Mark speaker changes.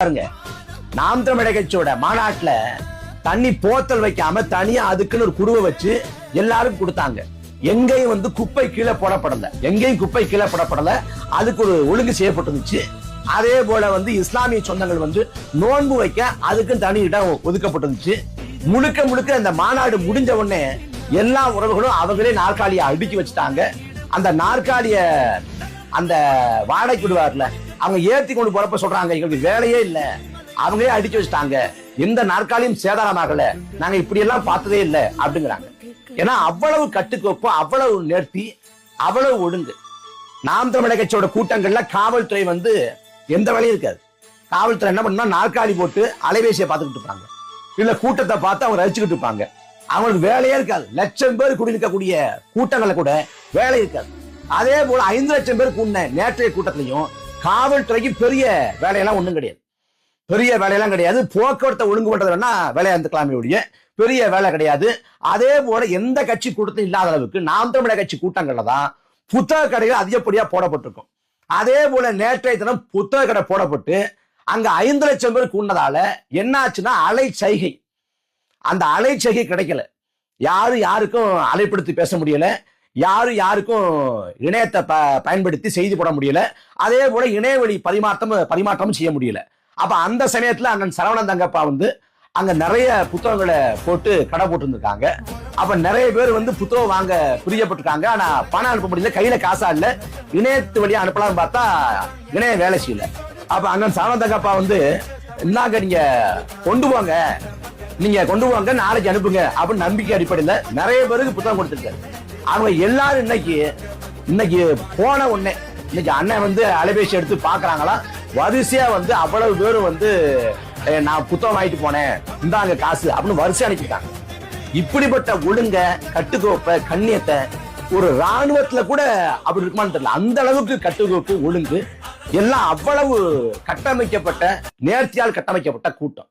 Speaker 1: பாருங்க, நாம் தமிழர் கட்சியோட மாநாட்டுல தண்ணி போத்தல் வைக்காம தனியா அதுக்குன்னு ஒரு குடுவை வச்சு எல்லாரும் கொடுத்தாங்க. எங்கேயும் வந்து குப்பை கீழே போடப்படல, எங்கேயும் குப்பை கீழே போடப்படல. அதுக்கு ஒரு ஒழுங்கு செய்யப்பட்டிருந்துச்சு. அதே போல வந்து இஸ்லாமிய சொந்தங்கள் வந்து நோன்பு வைக்க அதுக்கும் தனி இடம் ஒதுக்கப்பட்டிருந்துச்சு. முழுக்க முழுக்க அந்த மாநாடு முடிஞ்ச உடனே எல்லா உறவுகளும் அவங்களே நாற்காலியை அடுக்கி வச்சுட்டாங்க. அந்த நாற்காலிய அந்த வாடகை விடுவார்ல, அவங்க ஏத்தி கொண்டு போறப்ப சொல்றாங்க, எங்களுக்கு வேலையே இல்லை, அவங்களே அடிச்சு வச்சுட்டாங்க, எந்த நாற்காலியும் சேதாரமாகல, நாங்க இப்படி எல்லாம் பார்த்ததே இல்லை அப்படிங்கிறாங்க. ஏன்னா அவ்வளவு கட்டுக்கோப்பு, அவ்வளவு நேர்த்தி, அவ்வளவு ஒழுங்கு. நாம் தமிழர் கட்சியோட கூட்டங்கள்ல காவல்துறை வந்து எந்த வேலையும் இருக்காது. காவல்துறை என்ன பண்ணா, நாற்காலி போட்டு அலைபேசியை பார்த்துக்கிட்டு இருப்பாங்க, இல்ல கூட்டத்தை பார்த்து அவங்க ரசிச்சுக்கிட்டு இருப்பாங்க. அவங்களுக்கு வேலையே இருக்காது. லட்சம் பேர் குடியிருக்கக்கூடிய கூட்டங்களை கூட வேலை இருக்காது. அதே போல 5 லட்சம் பேர் கூடின நேற்றைய கூட்டத்திலையும் காவல்துறைக்கு பெரிய வேலையெல்லாம் ஒண்ணும் கிடையாது, பெரிய வேலையெல்லாம் கிடையாது. போக்குவரத்தை ஒழுங்கு பண்றது வேணா வேலையா இருந்துக்கலாமே ஒழிய பெரிய வேலை கிடையாது. அதே போல எந்த கட்சி கூட்டத்தையும் இல்லாத அளவுக்கு நாம் தமிழர் கட்சி கூட்டங்கள்ல தான் புத்தக கடைகள் அதிகப்படியா போடப்பட்டிருக்கும். அதே போல நேற்றைய தினம் புத்தக கடை போடப்பட்டு அங்க 5 லட்சம் பேர் கூடினதால என்ன ஆச்சுன்னா, அலை சைகை, அந்த அலை சைகை கிடைக்கல. யாருக்கும் அலைப்படுத்தி பேச முடியல, யாருக்கும் இணையத்தை பயன்படுத்தி செய்தி போட முடியல. அதே போல இணையவழி பரிமாற்றமும் செய்ய முடியல. அப்ப அந்த சமயத்துல அண்ணன் சரவணன் தங்கப்பா வந்து அங்க நிறைய புத்தகங்களை போட்டு கடை போட்டு இருந்திருக்காங்க. அப்ப நிறைய பேர் வந்து புத்தகம் வாங்க பிரியப்பட்டிருக்காங்க. ஆனா பணம் அனுப்ப முடியல, கையில காசா இல்ல, இணையத்து வழியா அனுப்பலாம்னு பார்த்தா இணையம் வேலை செய்யல. அப்ப அண்ணன் சரவணன் தங்கப்பா வந்து, இந்தாங்க நீங்க கொண்டு போங்க, நாளைக்கு அனுப்புங்க அப்படின்னு நம்பிக்கை அடிப்படையில் நிறைய பேருக்கு புத்தகம் கொடுத்துருக்காரு. அவங்க எல்லாரும் இன்னைக்கு போன உடனே இன்னைக்கு அண்ணன் வந்து அலைபேசி எடுத்து பாக்குறாங்களா, வரிசையா வந்து அவ்வளவு பேரும் வந்து நான் புத்தகம் வாங்கிட்டு போனேன், இந்தாங்க காசு அப்படின்னு வரிசையா அனுப்பிட்டாங்க. இப்படிப்பட்ட ஒழுங்க, கட்டுக்கோப்ப, கண்ணியத்தை ஒரு ராணுவத்துல கூட அப்படி இருக்குமான்னு தெரியல. அந்த அளவுக்கு கட்டுக்கோப்பு, ஒழுங்கு எல்லாம் அவ்வளவு கட்டமைக்கப்பட்ட, நேர்த்தியால் கட்டமைக்கப்பட்ட கூட்டம்.